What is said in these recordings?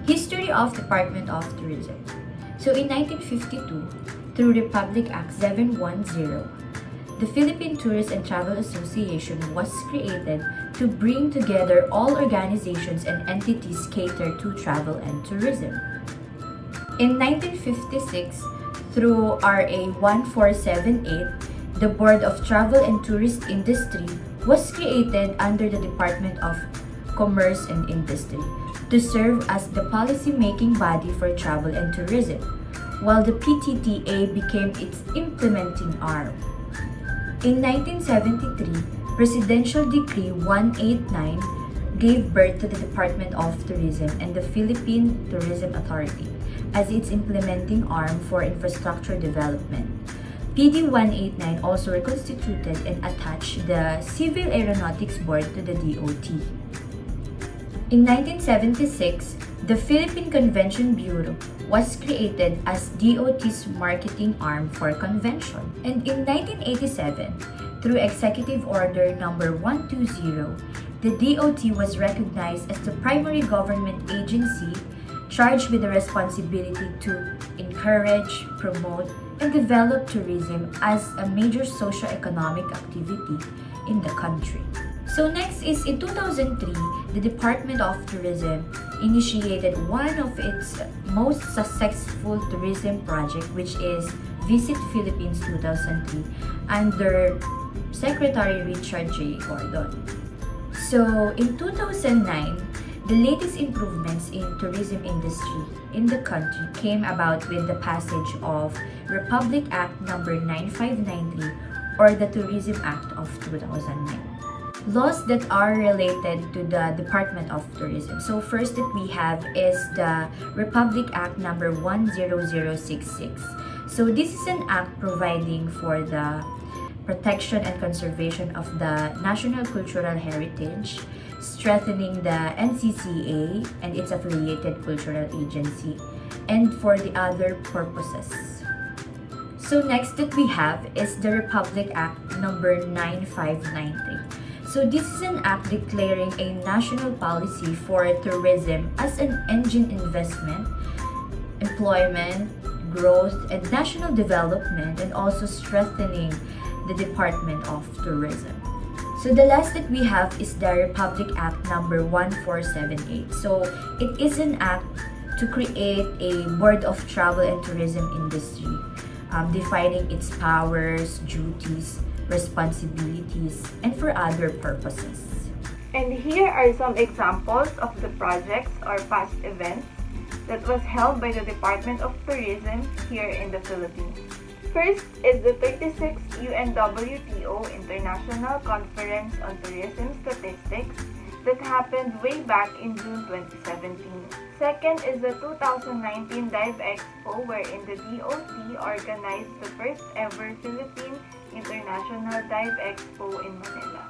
History of Department of Tourism. So in 1952, through Republic Act 710, the Philippine Tourist and Travel Association was created to bring together all organizations and entities catered to travel and tourism. In 1956, through RA 1478, the Board of Travel and Tourist Industry was created under the Department of Commerce and Industry to serve as the policy-making body for travel and tourism, while the PTTA became its implementing arm. In 1973, Presidential Decree 189 gave birth to the Department of Tourism and the Philippine Tourism Authority as its implementing arm for infrastructure development. PD 189 also reconstituted and attached the Civil Aeronautics Board to the DOT. In 1976, the Philippine Convention Bureau was created as DOT's marketing arm for convention. And in 1987, through Executive Order Number 120, the DOT was recognized as the primary government agency charged with the responsibility to encourage, promote, and develop tourism as a major socio-economic activity in the country. So next is in 2003, the Department of Tourism initiated one of its most successful tourism project, which is Visit Philippines 2003 under Secretary Richard J. Gordon. So in 2009, the latest improvements in tourism industry in the country came about with the passage of Republic Act number 9593 or the Tourism Act of 2009. Laws that are related to the Department of Tourism. So first that we have is the Republic Act number 10066. So this is an act providing for the protection and conservation of the national cultural heritage, strengthening the NCCA and its affiliated cultural agency, and for the other purposes. So next that we have is the Republic Act number 9593. So this is an act declaring a national policy for tourism as an engine investment, employment, growth, and national development, and also strengthening the Department of Tourism. So the last that we have is the Republic Act number 1478. So it is an act to create a Board of Travel and Tourism Industry, defining its powers, duties, responsibilities, and for other purposes. And here are some examples of the projects or past events that was held by the Department of Tourism here in the Philippines. First is the 36th UNWTO International Conference on Tourism Statistics that happened way back in June 2017. Second is the 2019 Dive Expo wherein the DOT organized the first ever Philippine International Dive Expo in Manila.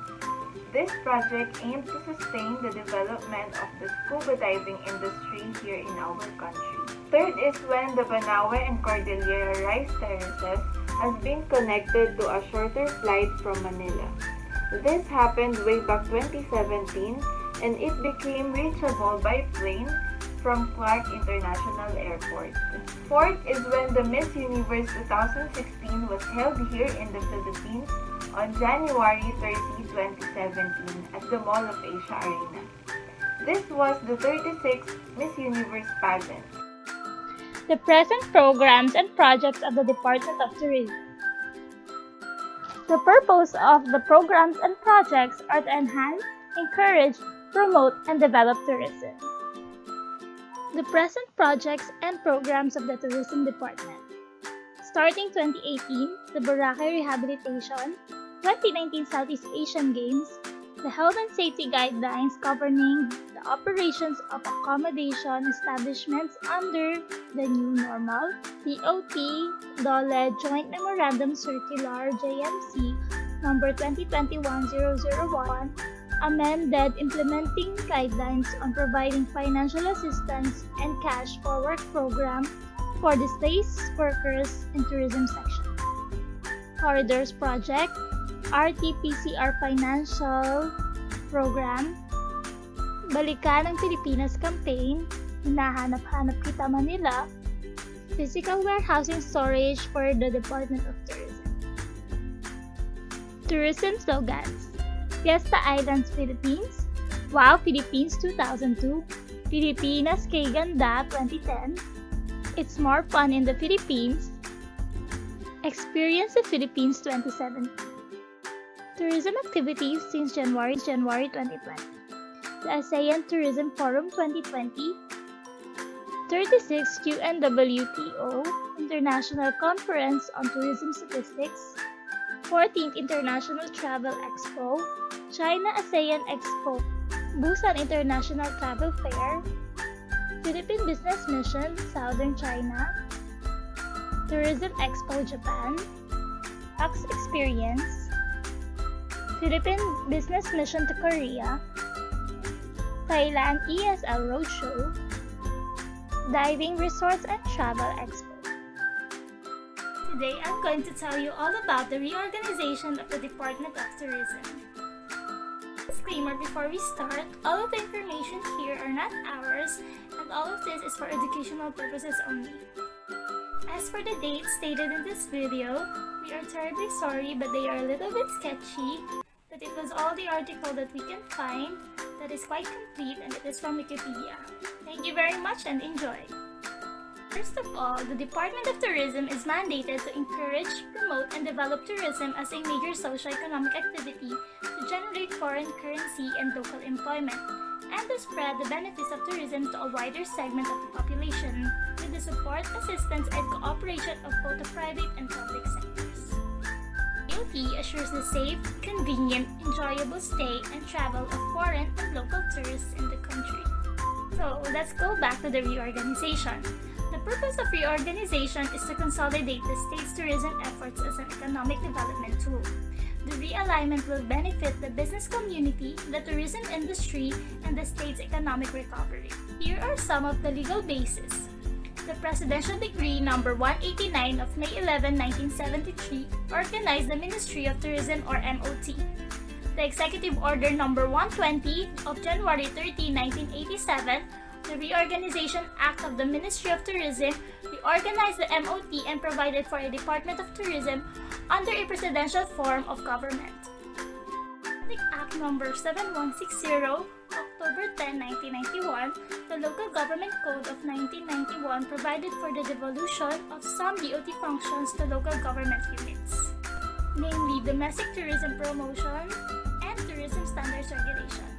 This project aimed to sustain the development of the scuba diving industry here in our country. Third is when the Banawe and Cordillera Rice Terraces has been connected to a shorter flight from Manila. This happened way back 2017 and it became reachable by plane from Clark International Airport. Fourth is when the Miss Universe 2016 was held here in the Philippines on January 30, 2017 at the Mall of Asia Arena. This was the 36th Miss Universe pageant. The present programs and projects of the Department of Tourism. The purpose of the programs and projects are to enhance, encourage, promote, and develop tourism. The present projects and programs of the Tourism Department. Starting 2018, the Boracay Rehabilitation, 2019 Southeast Asian Games, the health and safety guidelines governing the operations of accommodation establishments under the new normal, DOT DOLE Joint Memorandum Circular JMC number 2021-001, amended implementing guidelines on providing financial assistance and cash for work program for displaced workers in tourism section. Corridors Project, RT-PCR Financial Program, Balikan ang Pilipinas Campaign, hinahanap-hanap kita Manila, physical warehousing storage for the Department of Tourism. Tourism slogans: Fiesta Islands, Philippines, Wow Philippines 2002, Pilipinas Kay Ganda 2010, It's More Fun in the Philippines, Experience the Philippines 2017. Tourism activities since January 2020. The ASEAN Tourism Forum 2020, 36th UNWTO International Conference on Tourism Statistics, 14th International Travel Expo, China ASEAN Expo, Busan International Travel Fair, Philippine Business Mission, Southern China, Tourism Expo Japan, Ox Experience, Philippine Business Mission to Korea, Thailand ESL Roadshow, Diving Resorts and Travel Expo. Today, I'm going to tell you all about the reorganization of the Department of Tourism. Disclaimer before we start, all of the information here are not ours, and all of this is for educational purposes only. As for the dates stated in this video, we are terribly sorry but they are a little bit sketchy, but it was all the article that we can find that is quite complete and it is from Wikipedia. Thank you very much and enjoy! First of all, the Department of Tourism is mandated to encourage, promote, and develop tourism as a major socio-economic activity to generate foreign currency and local employment, and to spread the benefits of tourism to a wider segment of the population with the support, assistance, and cooperation of both the private and public sectors. DOT assures the safe, convenient, enjoyable stay and travel of foreign and local tourists in the country. So, let's go back to the reorganization. The purpose of reorganization is to consolidate the state's tourism efforts as an economic development tool. The realignment will benefit the business community, the tourism industry, and the state's economic recovery. Here are some of the legal bases. The Presidential Decree Number 189 of May 11, 1973 organized the Ministry of Tourism or MOT. The Executive Order Number 120 of January 30, 1987, the Reorganization Act of the Ministry of Tourism, reorganized the MOT and provided for a Department of Tourism under a presidential form of government. Public Act Number 7160, October 10, 1991, the Local Government Code of 1991 provided for the devolution of some DOT functions to local government units, namely Domestic Tourism Promotion and Tourism Standards Regulation.